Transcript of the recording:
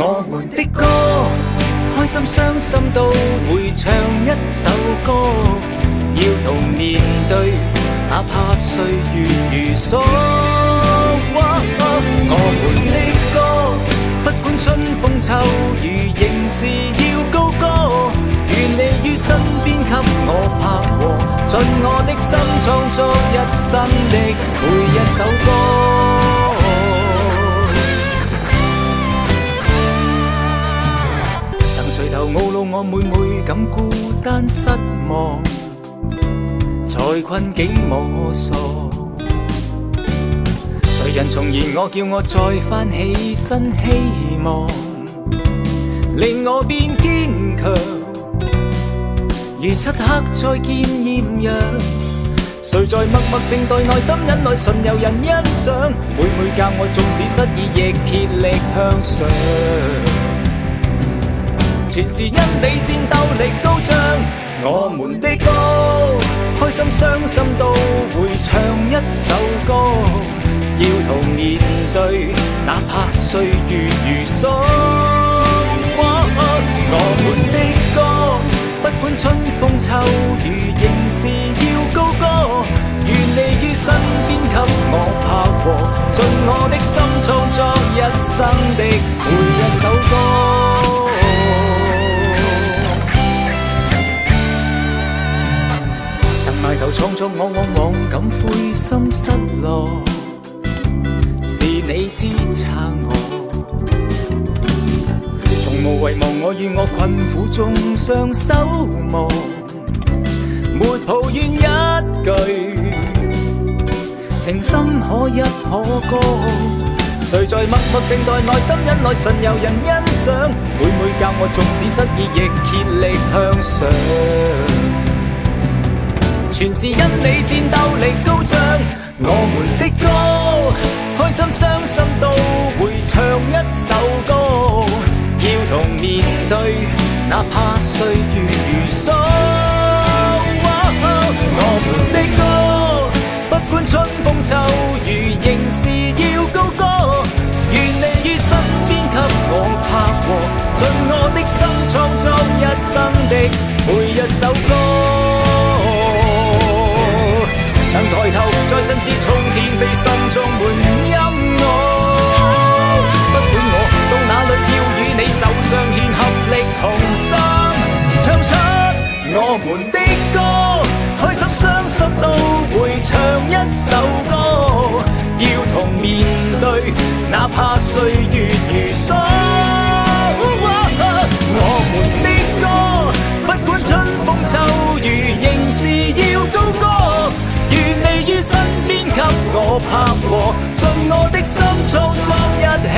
我們的歌，開心傷心都會唱一首歌，要同面對，哪怕歲月如梭。我們的歌，不管春風秋雨，仍是要高歌。願你於身邊給我拍和，盡我的心創作一生的每一首歌。曾垂頭懊惱，我每每感孤單失望，在困境摸索。誰人重言我，叫我再翻起身希望，令我變堅強。如漆黑再見豔陽，誰在默默靜待，內心忍耐，順有人欣賞。每每教我縱使失意，亦竭力向上。全是因你戰鬥力高漲，我們的歌，開心傷心都會唱一首歌，要同面對，哪怕歲月如梭。我們的歌，不管春風秋雨，仍是要高歌。願你於身邊給我拍和，盡我的心創作一生的每一首歌。曾埋頭創作，我往往感灰心失落，是你支撐我。從無遺忘我與我困苦中雙手望，沒抱怨一句，情深可一可歌。誰在默默靜待，內心忍耐，順有人欣賞。每每教我縱使失意，亦竭力向上。全是因你戰鬥力高漲，我們的歌，開心傷心都會唱一首歌，要同面對，哪怕歲月如梭。我們的歌，不管春風秋雨，仍是要高歌。願你於身邊給我拍和，盡我的心創作一生的每一首歌。能抬頭再振翅衝天飛，心中滿音樂。不管我到哪裏，要與你手相牽，合力同心唱出我們的歌。開心傷心都會唱一首歌，要同面對，哪怕歲月如梭。我們的歌，不管春風秋雨，仍是要高歌。願你於身邊給我拍和，盡我的心創作一起